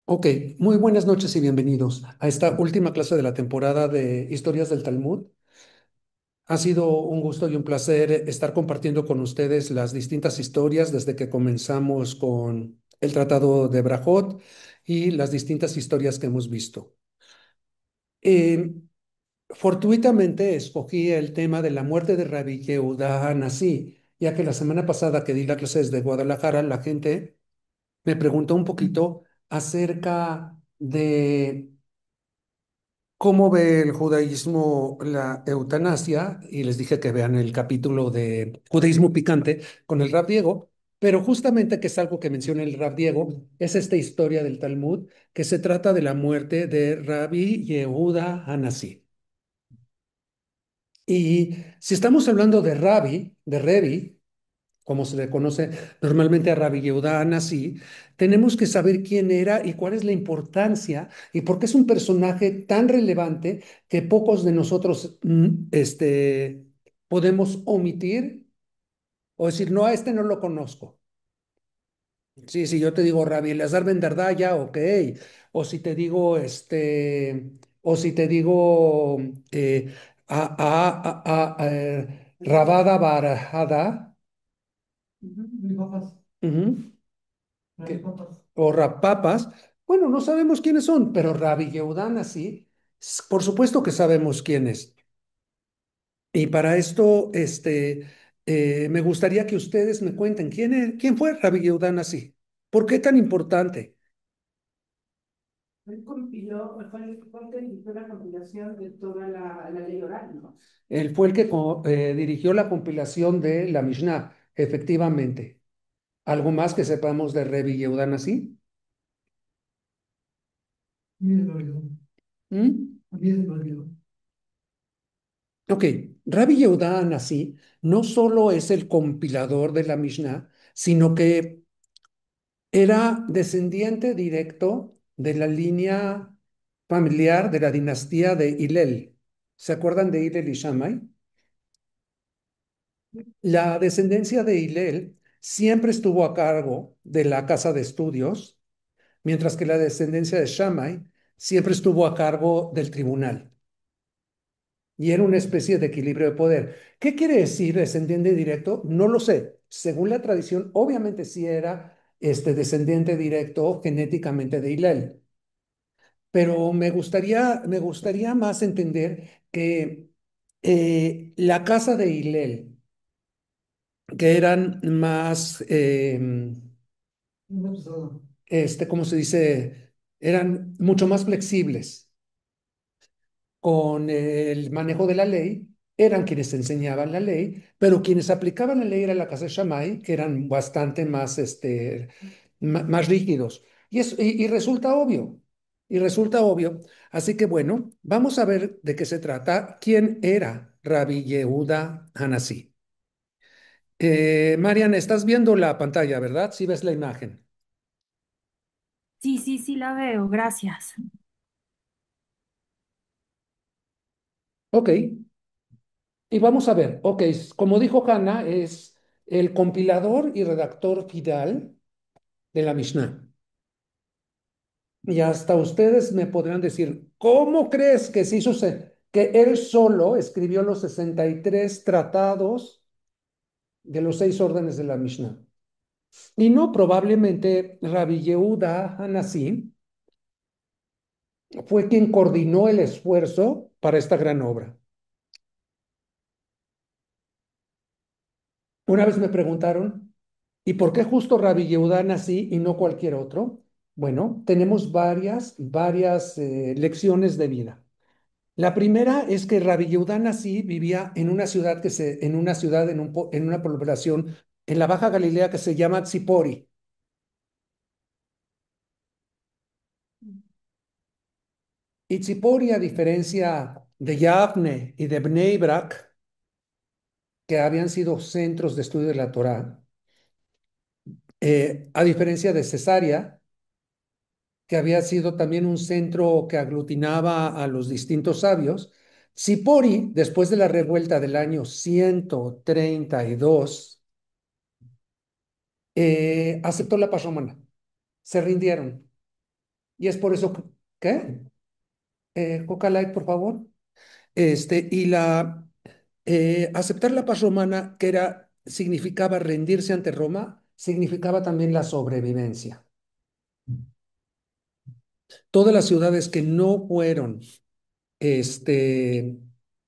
Ok, muy buenas noches y bienvenidos a esta última clase de la temporada de Historias del Talmud. Ha sido un gusto y un placer estar compartiendo con ustedes las distintas historias desde que comenzamos con el Tratado de Brajot y las distintas historias que hemos visto. Eh, Fortuitamente escogí el tema de la muerte de Rabbi Yehuda Hanasí, ya que la semana pasada que di la clase desde Guadalajara, la gente me preguntó un poquito acerca de cómo ve el judaísmo la eutanasia, y les dije que vean el capítulo de Judaísmo Picante con el Rab Diego, pero justamente que es algo que menciona el Rab Diego, es esta historia del Talmud que se trata de la muerte de Rabbi Yehuda Hanasí. Y si estamos hablando de Rabbi, de Revi, como se le conoce normalmente a Rabbi Yehuda Hanasí, tenemos que saber quién era y cuál es la importancia y por qué es un personaje tan relevante que pocos de nosotros podemos omitir o decir, no, a este no lo conozco. Sí, si yo te digo Rabbi Elazar Ben Dardaya, ok. O si te digo, o si te digo Rabada Barajada. Mis papás. Ujú. O Rapapas, bueno, no sabemos quiénes son, pero Rabbi Yehudan sí, por supuesto que sabemos quién es. Y para esto, me gustaría que ustedes me cuenten quién fue Rabbi Yehudan sí, ¿por qué tan importante? Él compiló, fue el que dirigió la compilación de toda la ley oral, ¿no? Él fue el que dirigió la compilación de la Mishnah, efectivamente. ¿Algo más que sepamos de Rabbi Yehudan sí? ¿Mm? Ok, Rabbi Yehuda Anasí no solo es el compilador de la Mishnah, sino que era descendiente directo de la línea familiar de la dinastía de Hillel. ¿Se acuerdan de Hillel y Shammai? La descendencia de Hillel siempre estuvo a cargo de la casa de estudios, mientras que la descendencia de Shammai siempre estuvo a cargo del tribunal. Y era una especie de equilibrio de poder. ¿Qué quiere decir descendiente directo? No lo sé. Según la tradición, obviamente sí era descendiente directo genéticamente de Hillel, pero me gustaría más entender que la casa de Hillel, que eran más, ¿cómo se dice? Eran mucho más flexibles con el manejo de la ley, eran quienes enseñaban la ley, pero quienes aplicaban la ley era la casa de Shammai, que eran bastante más, más rígidos. Y resulta obvio. Así que bueno, vamos a ver de qué se trata. ¿Quién era Rabbi Yehuda Hanasí? Marian, estás viendo la pantalla, ¿verdad? Sí ves la imagen. Sí, sí, sí la veo, gracias. Ok, y vamos a ver, ok, como dijo Hanna, es el compilador y redactor final de la Mishnah. Y hasta ustedes me podrán decir, ¿cómo crees que se hizo que él solo escribió los 63 tratados de los 6 órdenes de la Mishnah? Y no, probablemente Rabbi Yehuda Hanasí fue quien coordinó el esfuerzo para esta gran obra. Una vez me preguntaron, ¿y por qué justo Rabbi Yehuda Hanasí y no cualquier otro? Bueno, tenemos varias lecciones de vida. La primera es que Rabbi Yehuda Nasi vivía en una ciudad en una ciudad, en una población en la Baja Galilea que se llama Tzipori. Y Tzipori, a diferencia de Yavne y de Bnei Brak, que habían sido centros de estudio de la Torá, a diferencia de Cesarea, que había sido también un centro que aglutinaba a los distintos sabios, Tzipori, después de la revuelta del año 132, aceptó la paz romana, se rindieron. y es por eso ¿qué? Coca Light, por favor. Y aceptar la paz romana, que significaba rendirse ante Roma, significaba también la sobrevivencia. Todas las ciudades que no fueron, este,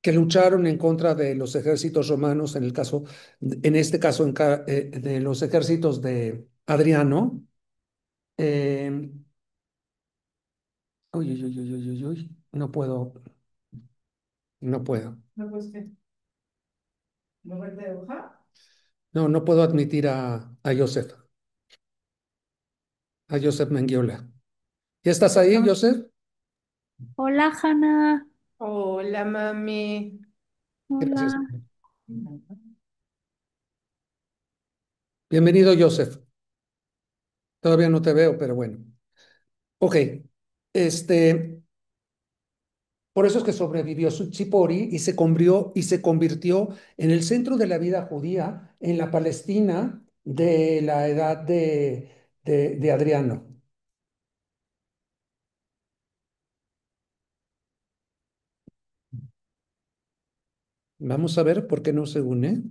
que lucharon en contra de los ejércitos romanos, en este caso, de los ejércitos de Adriano, eh, uy, uy, uy, uy, uy, uy, uy, no puedo, no puedo. No, pues que, mover de hoja. No, no puedo admitir a Joseph Mengiola. ¿Ya estás ahí, Estamos- Joseph? Hola, Hanna. Hola, mami. Gracias. Hola. Bienvenido, Joseph. Todavía no te veo, pero bueno. Ok. Este, por eso es que sobrevivió Suchipori y se convirtió en el centro de la vida judía en la Palestina de la edad de Adriano. Vamos a ver por qué no se une.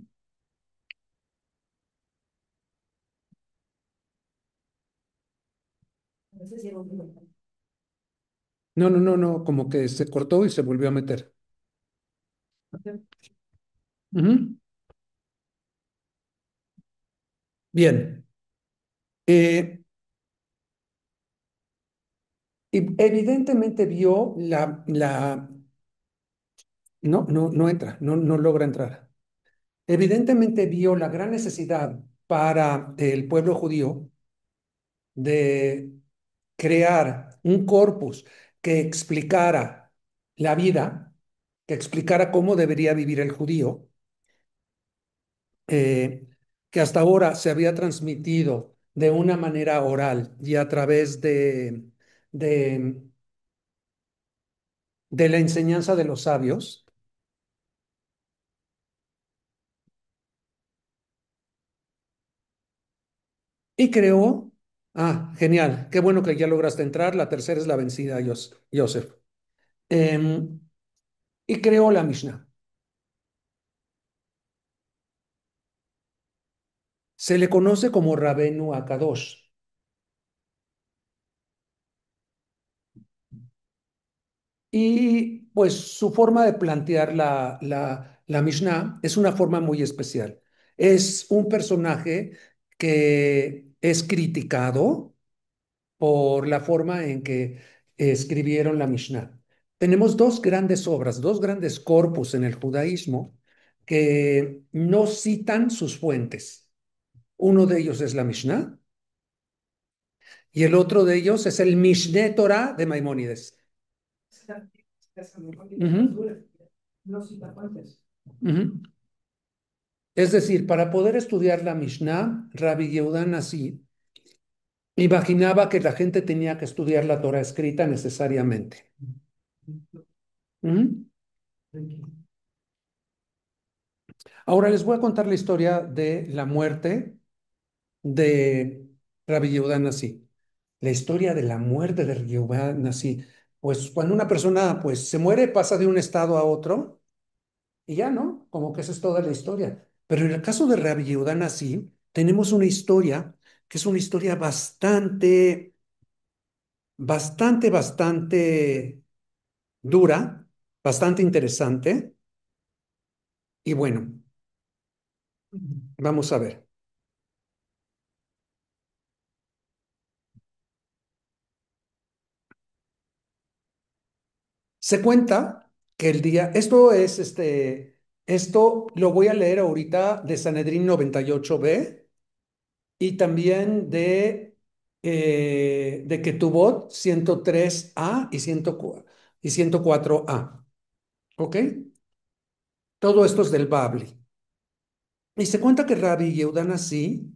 No, no, no, no, como que se cortó y se volvió a meter. Ujú. Bien. Eh, y evidentemente vio no, no, no entra, no, no logra entrar. Evidentemente vio la gran necesidad para el pueblo judío de crear un corpus que explicara la vida, que explicara cómo debería vivir el judío, eh, que hasta ahora se había transmitido de una manera oral y a través de, de la enseñanza de los sabios, y creó, genial, qué bueno que ya lograste entrar, la tercera es la vencida, Joseph. Em, y creó la Mishnah. Se le conoce como Rabenu Akadosh. Y pues su forma de plantear la Mishnah es una forma muy especial. Es un personaje que es criticado por la forma en que escribieron la Mishnah. Tenemos dos grandes obras, dos grandes corpus en el judaísmo que no citan sus fuentes. Uno de ellos es la Mishnah y el otro de ellos es el Mishneh Torah de Maimónides. Ujú, No cita fuentes. ujú. Es decir, para poder estudiar la Mishnah, Rabbi Yehuda Nasi imaginaba que la gente tenía que estudiar la Torah escrita necesariamente. Ujú. Ahora les voy a contar la historia de la muerte de Rabbi Yehuda Nasi. La historia de la muerte de Rabbi Yehuda Nasi. Pues cuando una persona pues se muere, pasa de un estado a otro y ya, ¿no? Como que esa es toda la historia. Pero en el caso de Rabbi Yehuda Nasi, tenemos una historia que es una historia bastante dura, bastante interesante. Y bueno, vamos a ver. Se cuenta que esto lo voy a leer ahorita de Sanedrín 98b y también de Ketubot 103a y 104a. ¿Ok? Todo esto es del Babli. Y se cuenta que Rabbi Yehuda Nasi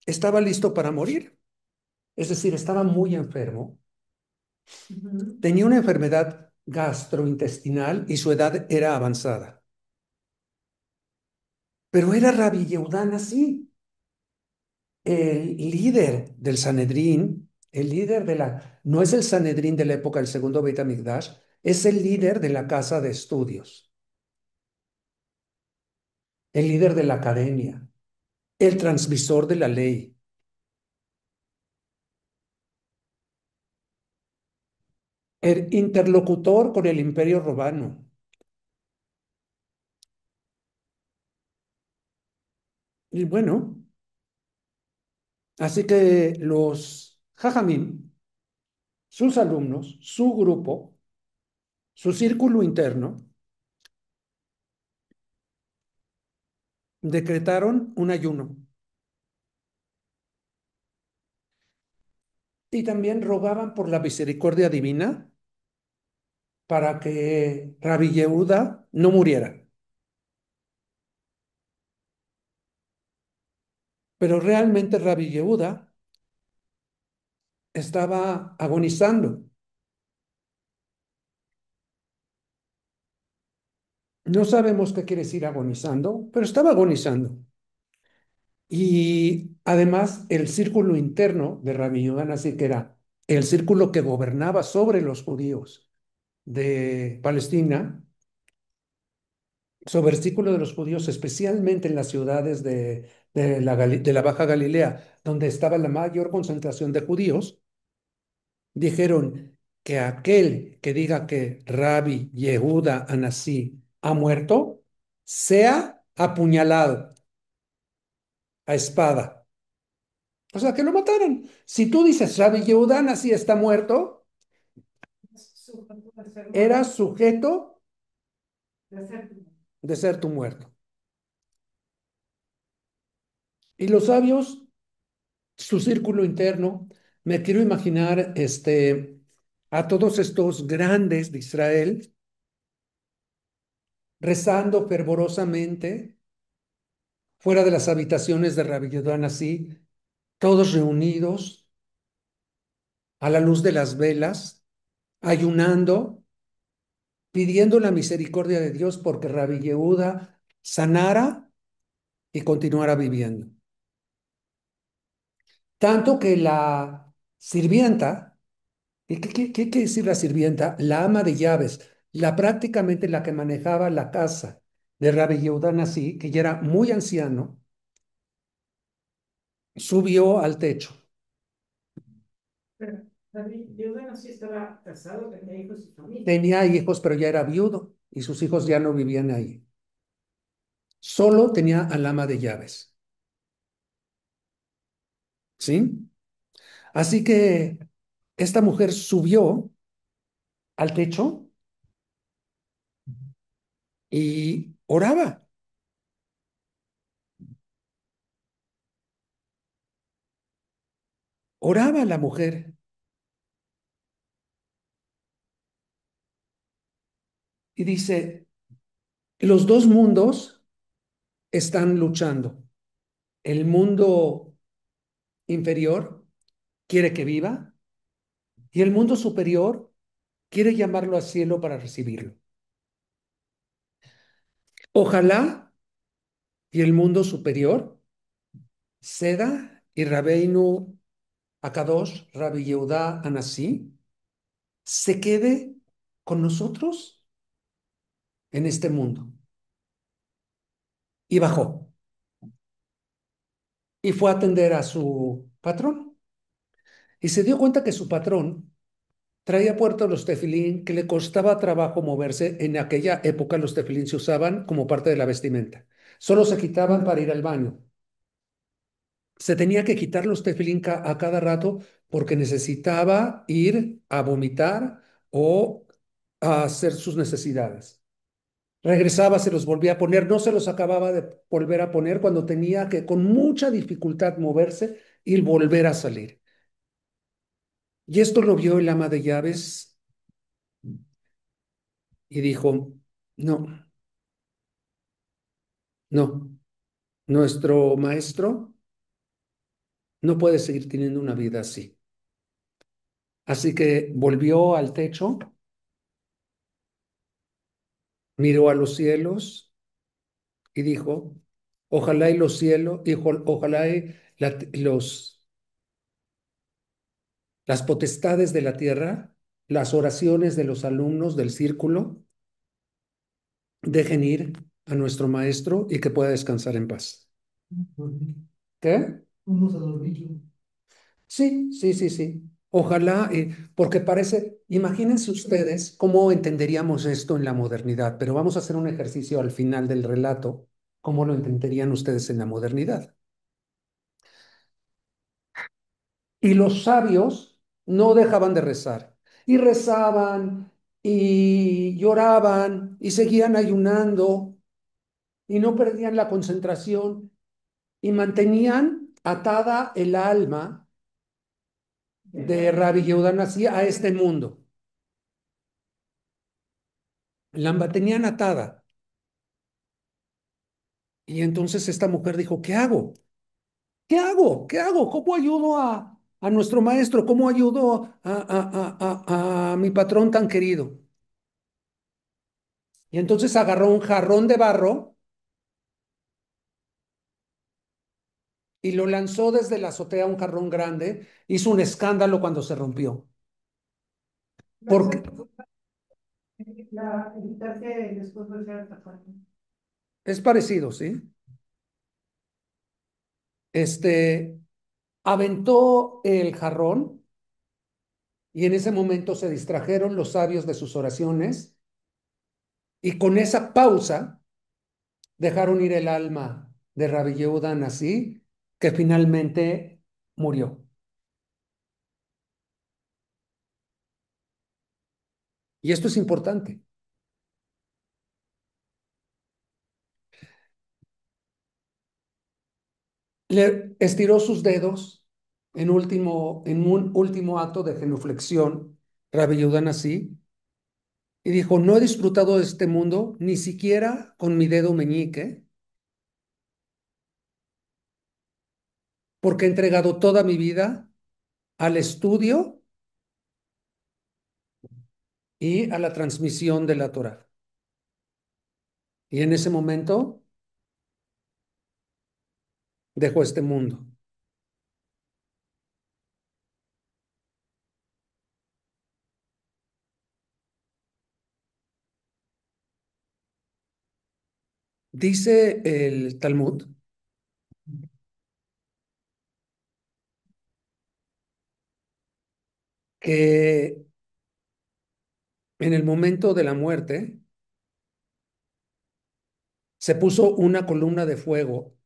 estaba listo para morir. Es decir, estaba muy enfermo. Tenía una enfermedad gastrointestinal y su edad era avanzada. Pero era Rabbi Yehuda Nasi, el líder del Sanedrín, el líder no es el Sanedrín de la época del segundo Beit HaMikdash, es el líder de la casa de estudios, el líder de la academia, el transmisor de la ley, el interlocutor con el imperio romano. Y bueno, así que los Jajamim, sus alumnos, su grupo, su círculo interno, decretaron un ayuno y también rogaban por la misericordia divina para que Rabbi Yehuda no muriera. Pero realmente Rabbi Yehuda estaba agonizando. No sabemos qué quiere decir agonizando, pero estaba agonizando. Y además el círculo interno de Rabbi Yehuda Nasi, que era el círculo que gobernaba sobre los judíos de Palestina, sobre el círculo de los judíos, especialmente en las ciudades de la Baja Galilea, donde estaba la mayor concentración de judíos, dijeron que aquel que diga que Rabbi Yehuda Anasí ha muerto, sea apuñalado a espada. O sea, que lo mataran. Si tú dices Rabbi Yehuda Anasí está muerto, Sujeto de ser era muerto, sujeto de ser de ser tu muerto. Y los sabios, su círculo interno, me quiero imaginar a todos estos grandes de Israel rezando fervorosamente fuera de las habitaciones de Rabbi Yehuda Nasi, todos reunidos a la luz de las velas, ayunando, pidiendo la misericordia de Dios porque Rabbi Yehuda sanara y continuara viviendo. Tanto que la sirvienta, ¿y qué quiere decir la sirvienta? La ama de llaves, prácticamente la que manejaba la casa de Rabbi Yehuda Nasi, que ya era muy anciano, subió al techo. Pero David, yo bueno, sí estaba casado, tenía hijos y familia. Tenía hijos, pero ya era viudo y sus hijos ya no vivían ahí. Solo tenía al ama de llaves, ¿sí? Así que esta mujer subió al techo y oraba la mujer y dice, los dos mundos están luchando. El mundo inferior quiere que viva y el mundo superior quiere llamarlo al cielo para recibirlo. Ojalá y el mundo superior ceda y Rabbeinu Akadosh, Rabbi Yehuda Anasí, se quede con nosotros en este mundo. Y bajó y fue a atender a su patrón. Y se dio cuenta que su patrón traía puertos los tefilín, que le costaba trabajo moverse. En aquella época los tefilín se usaban como parte de la vestimenta. Solo se quitaban para ir al baño. Se tenía que quitar los tefilín a cada rato porque necesitaba ir a vomitar o a hacer sus necesidades. Regresaba, se los volvía a poner, no se los acababa de volver a poner cuando tenía que con mucha dificultad moverse y volver a salir. Y esto lo vio el ama de llaves y dijo, no, no, nuestro maestro no puede seguir teniendo una vida así. Así que volvió al techo, miró a los cielos y dijo, ojalá y los cielos, ojalá y las potestades de la tierra, las oraciones de los alumnos del círculo, dejen ir a nuestro maestro y que pueda descansar en paz. ¿Qué? Vamos a dormir. Sí, sí, sí, sí. Ojalá, porque parece, imagínense ustedes cómo entenderíamos esto en la modernidad, pero vamos a hacer un ejercicio al final del relato, cómo lo entenderían ustedes en la modernidad. Y los sabios no dejaban de rezar, y rezaban, y lloraban, y seguían ayunando, y no perdían la concentración, y mantenían atada el alma de Rabbi Yehuda Nasi a este mundo. La mantenían atada. Y entonces esta mujer dijo, ¿qué hago? ¿Qué hago? ¿Qué hago? ¿Cómo ayudo a nuestro maestro? ¿Cómo ayudo a mi patrón tan querido? Y entonces agarró un jarrón de barro y lo lanzó desde la azotea a un jarrón grande. Hizo un escándalo cuando se rompió. Porque evitar que después volviera a atacar. es parecido, ¿sí? Este, aventó el jarrón y en ese momento se distrajeron los sabios de sus oraciones y con esa pausa dejaron ir el alma de Rabbi Yehuda Nasi, que finalmente murió. Y esto es importante. Le estiró sus dedos en un último acto de genuflexión, Rabbi Yehuda Nasi, y dijo, no he disfrutado de este mundo ni siquiera con mi dedo meñique, porque he entregado toda mi vida al estudio y a la transmisión de la Torah. Y en ese momento dejó este mundo. Dice el Talmud que en el momento de la muerte se puso una columna de fuego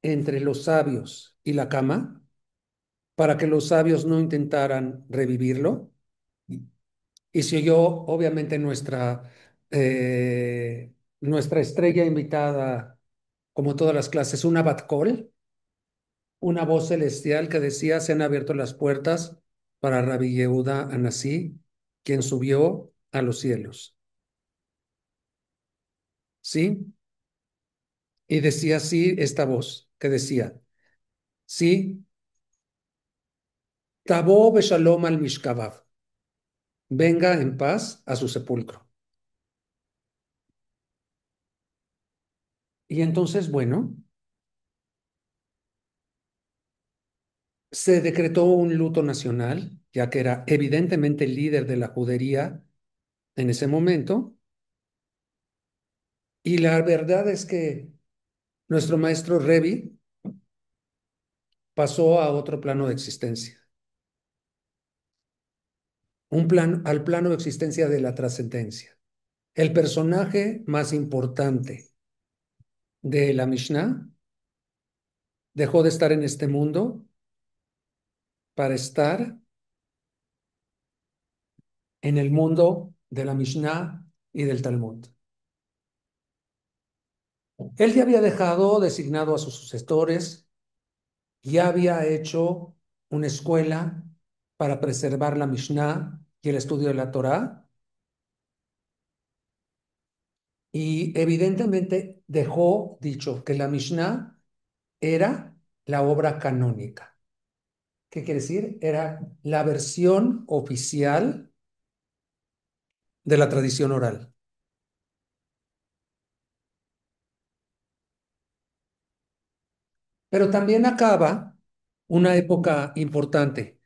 entre los sabios y la cama para que los sabios no intentaran revivirlo. Y se oyó, obviamente, nuestra estrella invitada, como todas las clases, una bat call, una voz celestial que decía, se han abierto las puertas para Rabbi Yehuda Anasí, quien subió a los cielos. ¿Sí? Y decía así esta voz, que decía, sí, Tabó beshalom al mishkavav, venga en paz a su sepulcro. Y entonces, bueno, se decretó un luto nacional, ya que era evidentemente el líder de la judería en ese momento, y la verdad es que nuestro maestro Revi pasó a otro plano de existencia, al plano de existencia de la trascendencia. El personaje más importante de la Mishnah dejó de estar en este mundo para estar en el mundo de la Mishnah y del Talmud. Él ya había dejado designado a sus sucesores, ya había hecho una escuela para preservar la Mishnah y el estudio de la Torá, y evidentemente dejó dicho que la Mishnah era la obra canónica. ¿Qué quiere decir? Era la versión oficial de la tradición oral. Pero también acaba una época importante.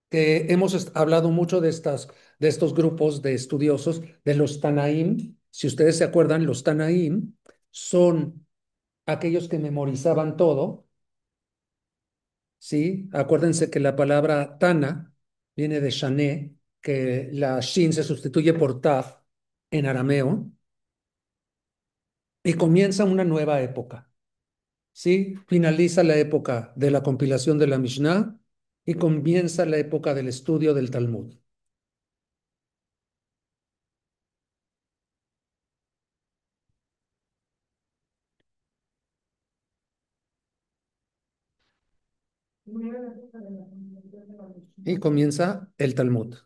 que hemos hablado mucho de estos grupos de estudiosos, de los Tanaim. Si ustedes se acuerdan, los Tanaim son aquellos que memorizaban todo, ¿sí? Acuérdense que la palabra Tana viene de Shané, que la Shin se sustituye por Tav en arameo, y comienza una nueva época, ¿sí? Finaliza la época de la compilación de la Mishnah y comienza la época del estudio del Talmud. Primero la época de la comunicación de la Y Mishnah. comienza el Talmud.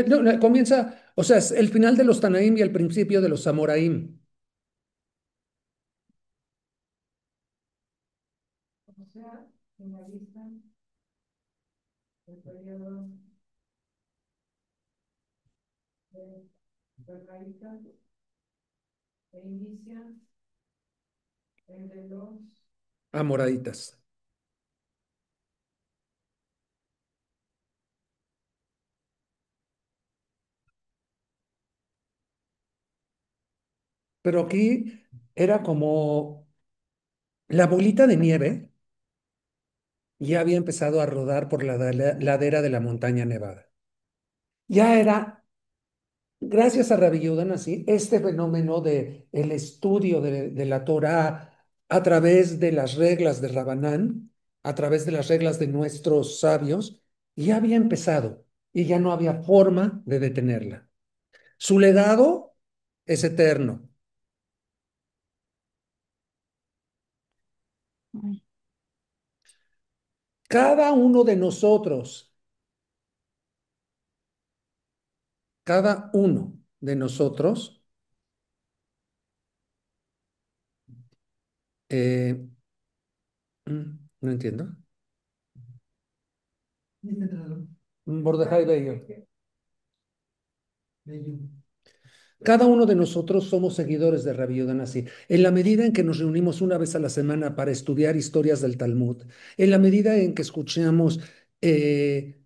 No, no, comienza, o sea, es el final de los Tanaim y el principio de los Amoraim. O sea, finalizan el periodo de Recaíta e inician el de los Amoraitas. Pero aquí era como la bolita de nieve ya había empezado a rodar por la ladera de la montaña nevada. Ya era, gracias a Rabbi Yehuda Nasi, este fenómeno de el estudio de la Torá a través de las reglas de Rabanán, a través de las reglas de nuestros sabios, ya había empezado y ya no había forma de detenerla. Su legado es eterno. Ay, Cada uno de nosotros, cada uno de nosotros, eh, no entiendo. Mordejai Bello. Cada uno de nosotros somos seguidores de Rabbi Yehuda Nasi. En la medida en que nos reunimos una vez a la semana para estudiar historias del Talmud, en la medida en que escuchamos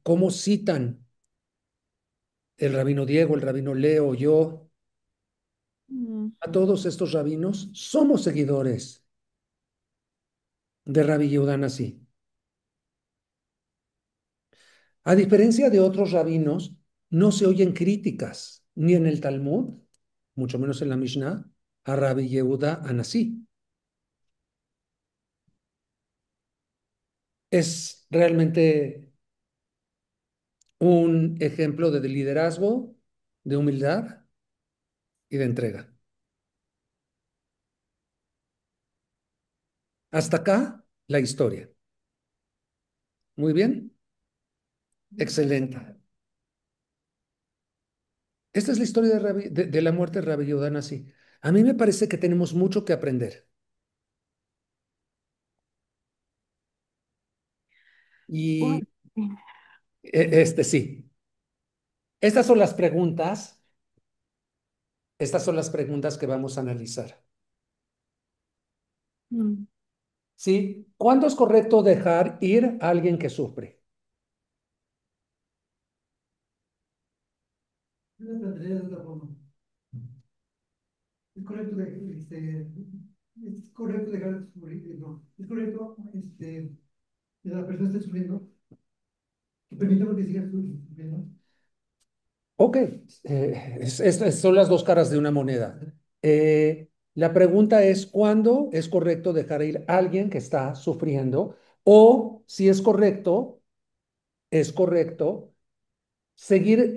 cómo citan el rabino Diego, el rabino Leo, yo, mm, a todos estos rabinos, somos seguidores de Rabbi Yehuda Nasi. A diferencia de otros rabinos, no se oyen críticas ni en el Talmud, mucho menos en la Mishnah, a Rabbi Yehuda Anasi. Es realmente un ejemplo de liderazgo, de humildad y de entrega. Hasta acá la historia. Muy bien, excelente. Esta es la historia de la muerte de Rabbi Yehuda Anasi. A mí me parece que tenemos mucho que aprender. uy, Y este sí, estas son las preguntas, estas son las preguntas que vamos a analizar. mm, ¿Sí? ¿Cuándo es correcto dejar ir a alguien que sufre? Yo la plantearía de otra forma. Es correcto, es correcto dejar de sufrir, no, es correcto, que la persona esté sufriendo, que permitamos que siga sufriendo. Ok, estas son las dos caras de una moneda. La pregunta es, ¿cuándo es correcto dejar ir a alguien que está sufriendo? O si es correcto seguir,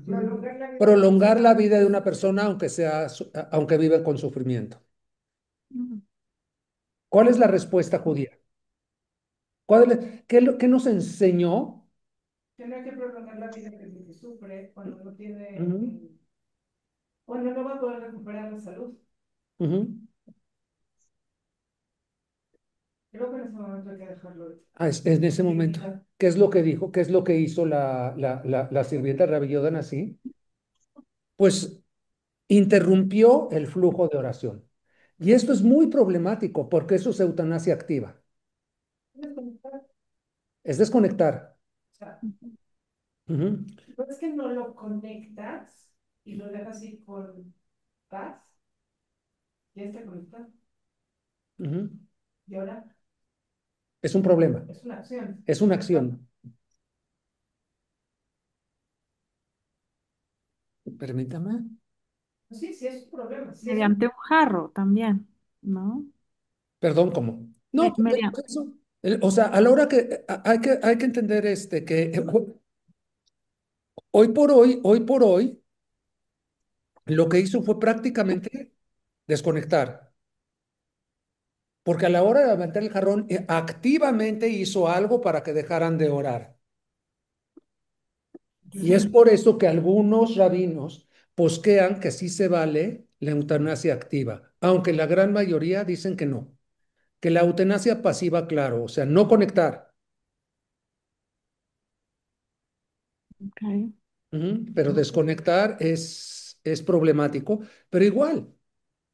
Prolongar la vida de la prolongar persona, la vida de una persona aunque sea, aunque vive con sufrimiento. mm, ¿Cuál es la respuesta judía? ¿Qué nos enseñó? que no hay que prolongar la vida que sufre cuando no tiene, Ujú, cuando no va a poder recuperar la salud. ujú. Creo que en ese momento hay que dejarlo ir. En ese momento, ¿qué es lo que dijo? ¿Qué es lo que hizo la sirvienta Rabbi Yehuda Nasi? Pues interrumpió el flujo de oración. Y esto es muy problemático porque eso es eutanasia activa. Es desconectar. O sea, Ujú, no es que no lo conectas y lo dejas así por paz, ya está conectado. ujú. Y ahora Es un problema, es una acción. es una acción. Permítame. Sí, sí es un problema. Sí es un... Mediante un jarro también, ¿no? Perdón, ¿cómo? No, pues, Mediante. eso. O sea, a la hora que hay que entender que hoy por hoy, lo que hizo fue prácticamente desconectar, porque a la hora de levantar el jarrón, activamente hizo algo para que dejaran de orar. Y es por eso que algunos rabinos posquean que sí se vale la eutanasia activa, aunque la gran mayoría dicen que la eutanasia pasiva, claro, o sea, no conectar, Ok. pero desconectar es problemático, pero igual,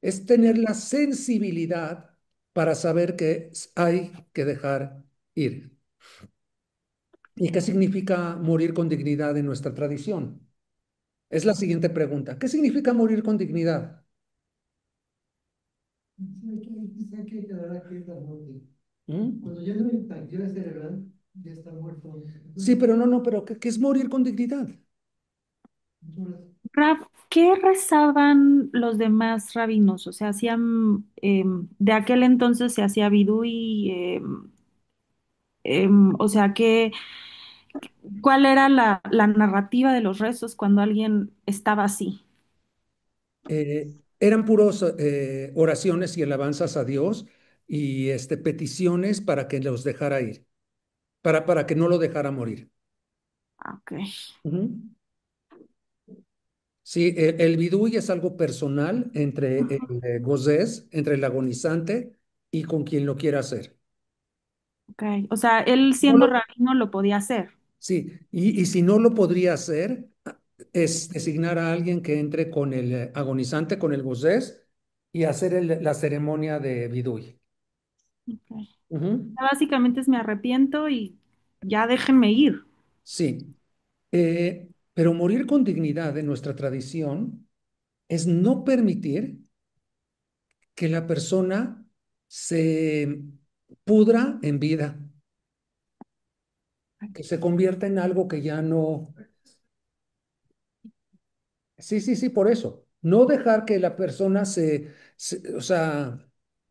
es tener la sensibilidad para saber que hay que dejar ir. ¿Y qué significa morir con dignidad en nuestra tradición? Es la siguiente pregunta. ¿Qué significa morir con dignidad? Hay que quedar aquí la muerte. ¿Mm? Cuando ya no hay actividad cerebral, ya está muerto. Sí, pero no, pero ¿qué es morir con dignidad? Raf, ¿qué rezaban los demás rabinos? O sea, hacían, de aquel entonces se hacía vidui, o sea, ¿cuál era la narrativa de los rezos cuando alguien estaba así? Eran puros oraciones y alabanzas a Dios y peticiones para que los dejara ir, para que no lo dejara morir. Ah, ok, Ujú. Sí, el vidui es algo personal entre el gozés, entre el agonizante y con quien lo quiera hacer. ok. O sea, él No siendo lo, rabino lo podía hacer. sí, y si no lo podría hacer, es designar a alguien que entre con el agonizante, con el gozés, y hacer la ceremonia de vidui. Ok. Ujú. Básicamente es me arrepiento y ya déjenme ir. Sí, pero morir con dignidad en nuestra tradición es no permitir que la persona se pudra en vida, que se convierta en algo que ya no. Sí, sí, sí, por eso. No dejar que la persona o sea,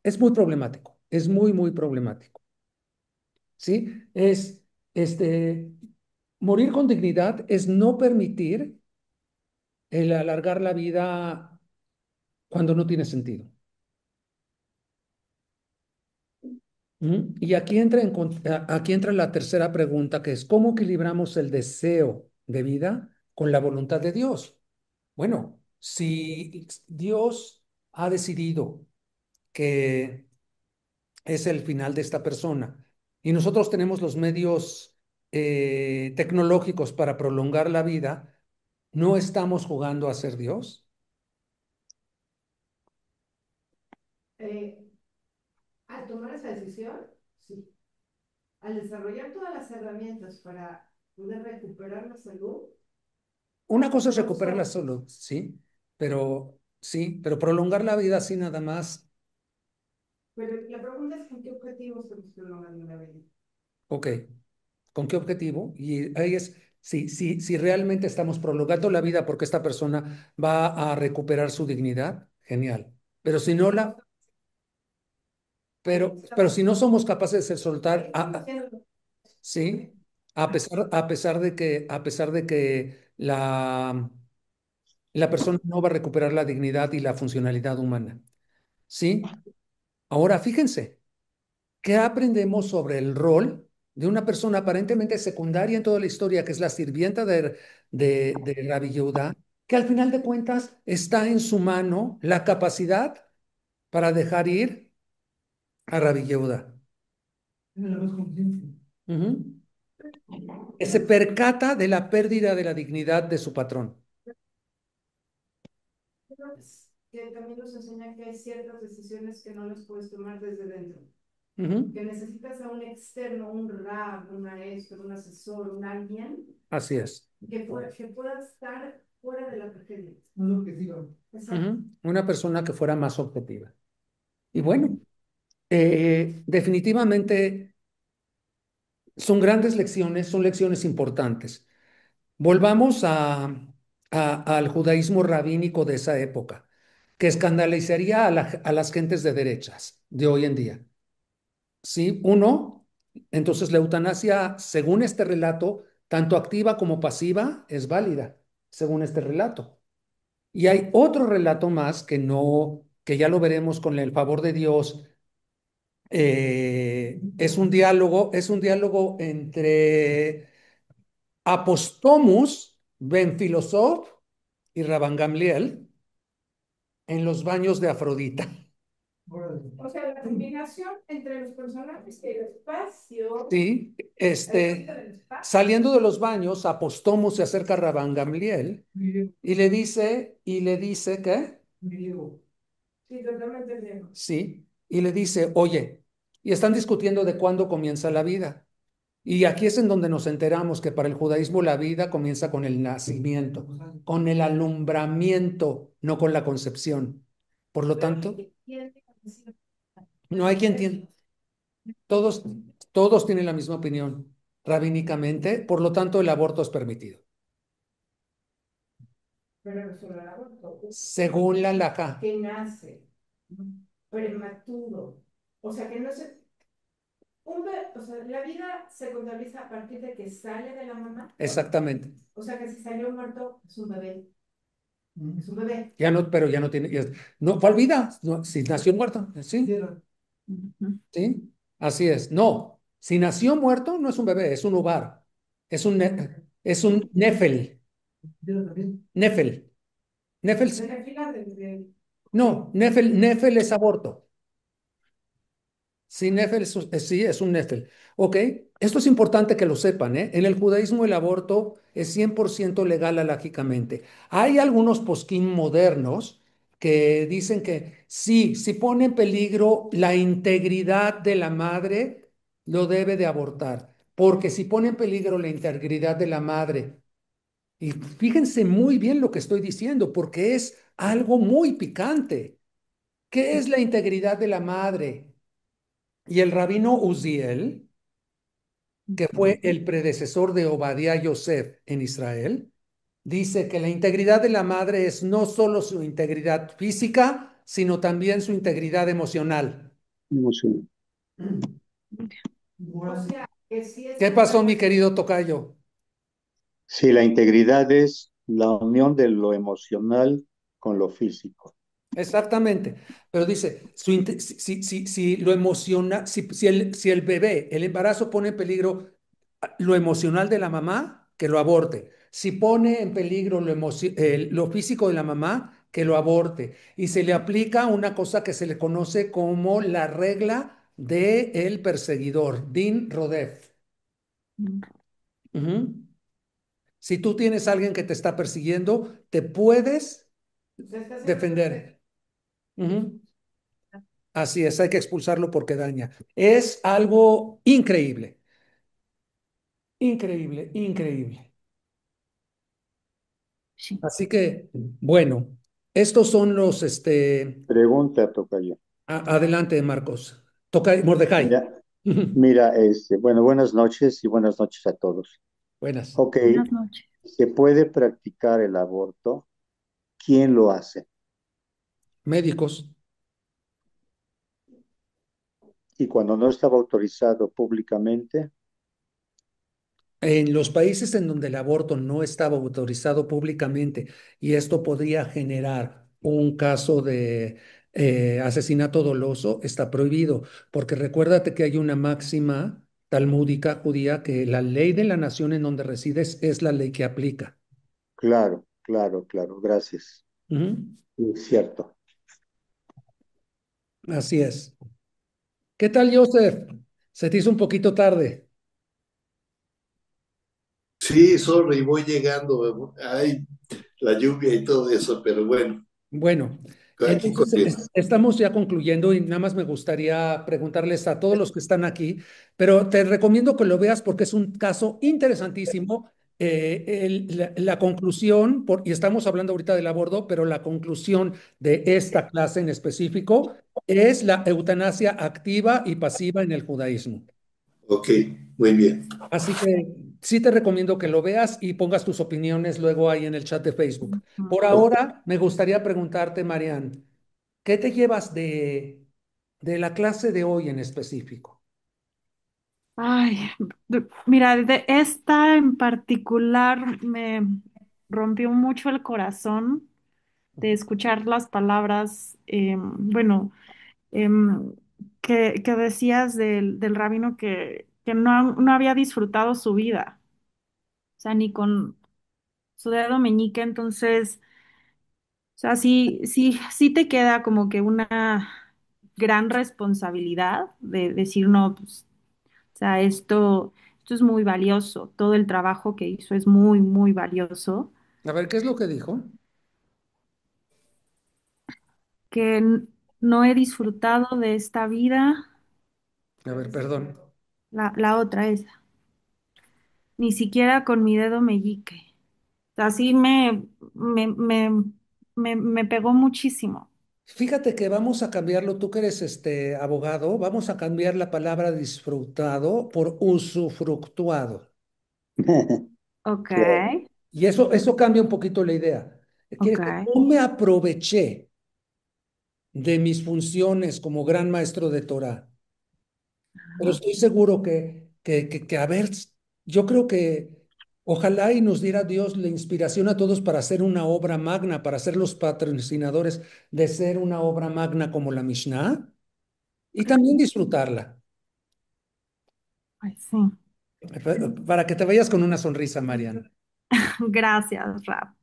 es muy problemático, es muy, muy problemático. ¿Sí? Este, morir con dignidad es no permitir el alargar la vida cuando no tiene sentido. ¿Mm? Y aquí entra la tercera pregunta, que es ¿cómo equilibramos el deseo de vida con la voluntad de Dios? Bueno, si Dios ha decidido que es el final de esta persona y nosotros tenemos los medios tecnológicos para prolongar la vida, ¿no estamos jugando a ser Dios? Eh, Al tomar esa decisión, sí. Al desarrollar todas las herramientas para poder recuperar la salud, Una cosa es no recuperar la son. salud, sí, pero prolongar la vida así nada más. Pero la pregunta es con qué objetivos estamos prolongando la vida. Ok, ¿con qué objetivo? Y ahí es, si realmente estamos prolongando la vida porque esta persona va a recuperar su dignidad, genial. Pero si no la, pero si no somos capaces de soltar, sí, a pesar de que la persona no va a recuperar la dignidad y la funcionalidad humana, ¿sí? Ahora, fíjense. ¿Qué aprendemos sobre el rol de una persona aparentemente secundaria en toda la historia, que es la sirvienta de Rabbi Yehuda, que al final de cuentas está en su mano la capacidad para dejar ir a Rabbi Yehuda? Era la más consciente. Ujú. Que se percata de la pérdida de la dignidad de su patrón. Que también nos enseña que hay ciertas decisiones que no las puedes tomar desde dentro. Ujú. que necesitas a un externo, un rab, un maestro, un asesor, un alguien Así es. que pueda estar fuera de la tragedia. No lo que diga. Exacto. Ujú. Una persona que fuera más objetiva. Y bueno, definitivamente son grandes lecciones, son lecciones importantes. Volvamos al judaísmo rabínico de esa época, que escandalizaría a las gentes de derechas de hoy en día. ¿Sí? Uno, entonces la eutanasia, según este relato, tanto activa como pasiva, es válida, según este relato. Y hay otro relato más que no, que ya lo veremos con el favor de Dios. Es un diálogo entre Apostomus, Ben Filosof y Rabban Gamliel en los baños de Afrodita. Órale. O sea, la combinación entre los personajes y el espacio, Sí, el efecto del espacio. saliendo de los baños, Apostomus se acerca a Rabban Gamliel Griego. y le dice que, Griego. Sí, totalmente bien. sí, y le dice, oye, y están discutiendo de cuándo comienza la vida. Y aquí es en donde nos enteramos que para el judaísmo la vida comienza con el nacimiento, con el alumbramiento, no con la concepción. Por lo tanto, no hay quien tiene, todos, todos tienen la misma opinión rabínicamente, por lo tanto el aborto es permitido. Pero sobre el aborto, Según la halajá, que nace prematuro, o sea, que no se... o sea, la vida se contabiliza a partir de que sale de la mamá. exactamente. O sea, que si salió muerto, es un bebé. Es un bebé. Ya no, pero ya no tiene, no, ¿cuál vida? No, si nació muerto, sí, Tierra. Ujú. sí, así es. No, si nació muerto, no es un bebé, es un ubar, es un nefel, Tierra también. nefel, nefel, De la fila no, nefel es aborto. Sí, Nefel sí, es un Nefel. Ok, esto es importante que lo sepan, ¿eh? En el judaísmo el aborto es 100% legal alágicamente. Hay algunos posquín modernos que dicen que sí, si pone en peligro la integridad de la madre, lo debe de abortar. Porque si pone en peligro la integridad de la madre, y fíjense muy bien lo que estoy diciendo, porque es algo muy picante. ¿Qué es la integridad de la madre? Y el rabino Uziel, que fue el predecesor de Obadiah Yosef en Israel, dice que la integridad de la madre es no solo su integridad física, sino también su integridad emocional. Emoción. o Moral. sea, que si ¿Qué esta pasó, mi mujer querido tocayo? Sí, la integridad es la unión de lo emocional con lo físico. Exactamente. Pero dice, si lo emociona, si el bebé, el embarazo pone en peligro lo emocional de la mamá, que lo aborte. Si pone en peligro lo físico de la mamá, que lo aborte. Y se le aplica una cosa que se le conoce como la regla de el perseguidor, Din Rodef. Ujú. Si tú tienes a alguien que te está persiguiendo, te puedes se está haciendo perfecta. defender. Ujú. Así es, hay que expulsarlo porque daña. Es algo increíble, increíble, increíble. Sí. Así que, bueno, estos son los, Pregunta, tocayo. adelante, Marcos. Toca Mordejai. Mira, mira, bueno, buenas noches y buenas noches a todos. Buenas. Ok, Buenas noches. ¿se puede practicar el aborto? ¿Quién lo hace? Médicos. Y cuando no estaba autorizado públicamente, En los países en donde el aborto no estaba autorizado públicamente y esto podría generar un caso de asesinato doloso, está prohibido, porque recuérdate que hay una máxima talmúdica judía que la ley de la nación en donde resides es la ley que aplica. claro, claro, claro, gracias. Ujú. Es cierto. Así es. ¿Qué tal, Joseph? Se te hizo un poquito tarde. Sí, sorry, voy llegando. Hay la lluvia y todo eso, pero bueno. Bueno, Aquí Entonces, continúa. estamos ya concluyendo y nada más me gustaría preguntarles a todos los que están aquí, pero te recomiendo que lo veas porque es un caso interesantísimo. La conclusión, y estamos hablando ahorita del aborto, pero la conclusión de esta clase en específico es la eutanasia activa y pasiva en el judaísmo. Ok, muy bien. Así que sí te recomiendo que lo veas y pongas tus opiniones luego ahí en el chat de Facebook. Por Ujú. Ok. ahora, me gustaría preguntarte, Marian, ¿qué te llevas de la clase de hoy en específico? Ay, mira, de esta en particular me rompió mucho el corazón de escuchar las palabras, bueno, em, que decías del rabino que no había disfrutado su vida, o sea, ni con su dedo meñique. Entonces, o sea, sí te queda como que una gran responsabilidad de decir, no, pues, o sea, esto es muy valioso, todo el trabajo que hizo es muy, muy valioso, A ver, ¿qué es lo que dijo? que no he disfrutado de esta vida, A ver, perdón. la otra esa, ni siquiera con mi dedo meñique. O sea, sí me, me, me pegó muchísimo. Fíjate que vamos a cambiarlo, tú que eres este abogado, vamos a cambiar la palabra disfrutado por usufructuado. Ok, Claro. Y eso cambia un poquito la idea. Quiere ok. decir, no me aproveché de mis funciones como gran maestro de Torah. Pero Ajá. estoy seguro a ver, yo creo que ojalá y nos diera Dios la inspiración a todos para hacer una obra magna, para ser los patrocinadores de ser una obra magna como la Mishnah y también disfrutarla. Ay, sí. Para que te vayas con una sonrisa, Marian. Gracias, Rap.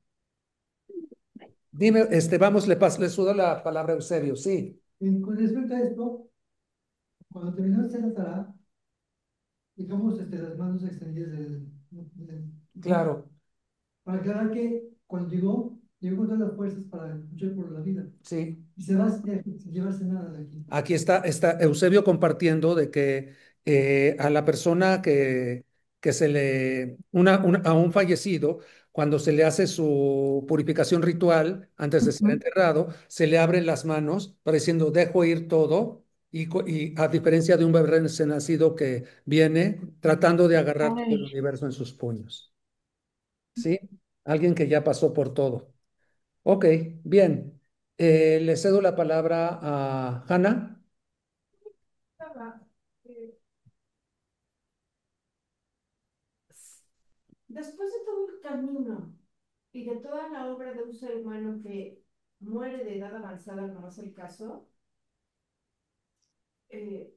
Dime, vamos, le sudo la palabra a Eusebio, sí, Con respecto a esto, cuando terminaste la tarea, dejamos las manos extendidas ¿sí? claro, Para aclarar que cuando llegó con todas las fuerzas para luchar por la vida. sí. Y se va sin llevarse nada de aquí. Aquí está Eusebio compartiendo de que a la persona que a un fallecido, cuando se le hace su purificación ritual antes de ser Ujú. enterrado, se le abren las manos, pareciendo dejo ir todo, y a diferencia de un bebé recién nacido que viene tratando de agarrar todo el Ay, universo en sus puños. ¿Sí? Alguien que ya pasó por todo. Ok, bien. Le cedo la palabra a Hannah. Eh, Después de todo el camino y de toda la obra de un ser humano que muere de edad avanzada, como es el caso, eh,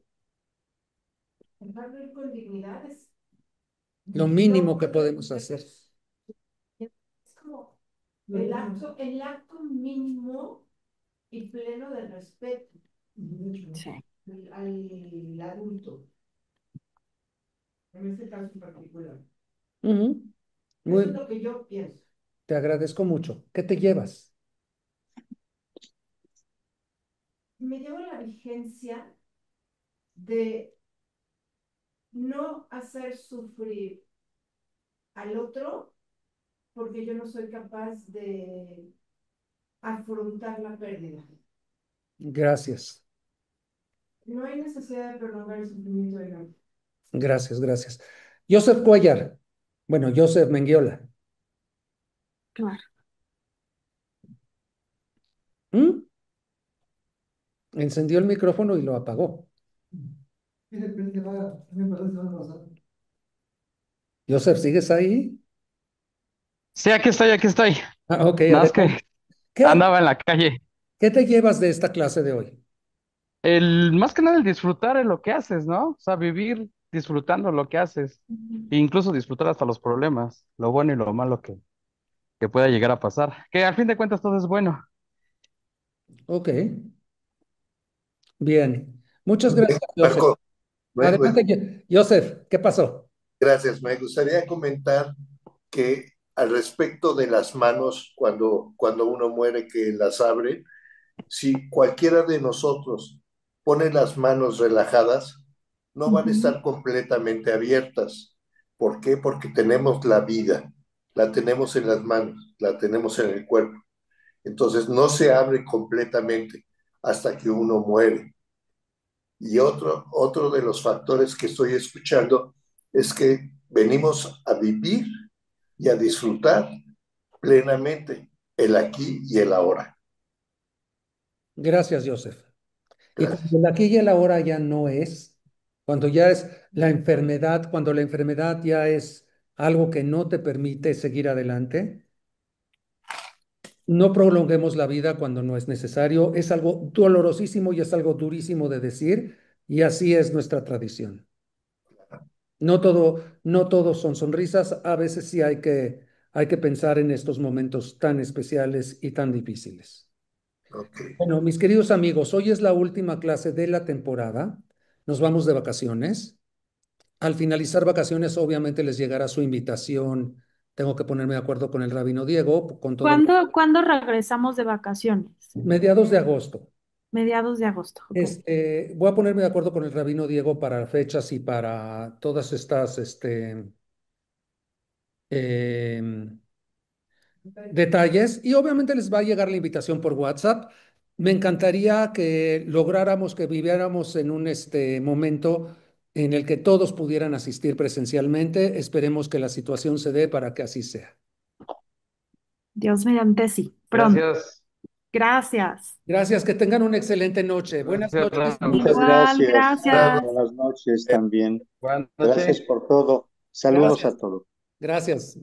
dejarlo ir con dignidad Lo mínimo lo, que podemos hacer. es como el acto mínimo y pleno de respeto sí, al adulto, en este caso en particular. Ujú. Eso es Muy, lo que yo pienso. te agradezco mucho. ¿Qué te llevas? Me llevo la vigencia de no hacer sufrir al otro porque yo no soy capaz de afrontar la pérdida. Gracias, No hay necesidad de prolongar el sufrimiento de nadie. gracias. Joseph Cuellar. Bueno, Joseph Mengiola. claro. ¿Mm? Encendió el micrófono y lo apagó. Y de repente me parece que va a pasar. Joseph, ¿sigues ahí? Sí, aquí estoy, aquí estoy. Ah, ok, Nada más adelante. que ¿Qué, andaba en la calle. qué te llevas de esta clase de hoy? Más que nada el disfrutar de lo que haces, ¿no? O sea, vivir disfrutando lo que haces. E incluso disfrutar hasta los problemas, lo bueno y lo malo que pueda llegar a pasar. Que al fin de cuentas todo es bueno. Ok, bien. Muchas gracias, Joseph. Marco, Adelante, Joseph, ¿qué pasó? gracias. Me gustaría comentar que al respecto de las manos, cuando uno muere, que las abre, si cualquiera de nosotros pone las manos relajadas, no van a Ujú. estar completamente abiertas. ¿Por qué? Porque tenemos la vida, la tenemos en las manos, la tenemos en el cuerpo. Entonces no se abre completamente hasta que uno muere. Y otro de los factores que estoy escuchando es que venimos a vivir y a disfrutar plenamente el aquí y el ahora. Gracias, Joseph. Y Gracias. cuando el aquí y el ahora ya no es, cuando ya es la enfermedad, cuando la enfermedad ya es algo que no te permite seguir adelante, no prolonguemos la vida cuando no es necesario. Es algo dolorosísimo y es algo durísimo de decir, y así es nuestra tradición. No todo son sonrisas, a veces sí hay que pensar en estos momentos tan especiales y tan difíciles. Ok. Bueno, mis queridos amigos, hoy es la última clase de la temporada. Nos vamos de vacaciones. Al finalizar vacaciones, obviamente les llegará su invitación. Tengo que ponerme de acuerdo con el rabino Diego, con todo ¿Cuándo regresamos de vacaciones? mediados de agosto. Mediados de agosto, ok. Voy a ponerme de acuerdo con el rabino Diego para fechas y para todas estas em, detalles. Y obviamente les va a llegar la invitación por WhatsApp. Me encantaría que lográramos, que viviéramos en un momento en el que todos pudieran asistir presencialmente. Esperemos que la situación se dé para que así sea. Dios mediante sí, pronto. Gracias. Gracias. Gracias, que tengan una excelente noche. Buenas Gracias, noches. Ram. Muchas Igual, gracias. gracias. Buenas noches también. Buenas Gracias noches. por todo. Saludos Gracias. a todos. Gracias.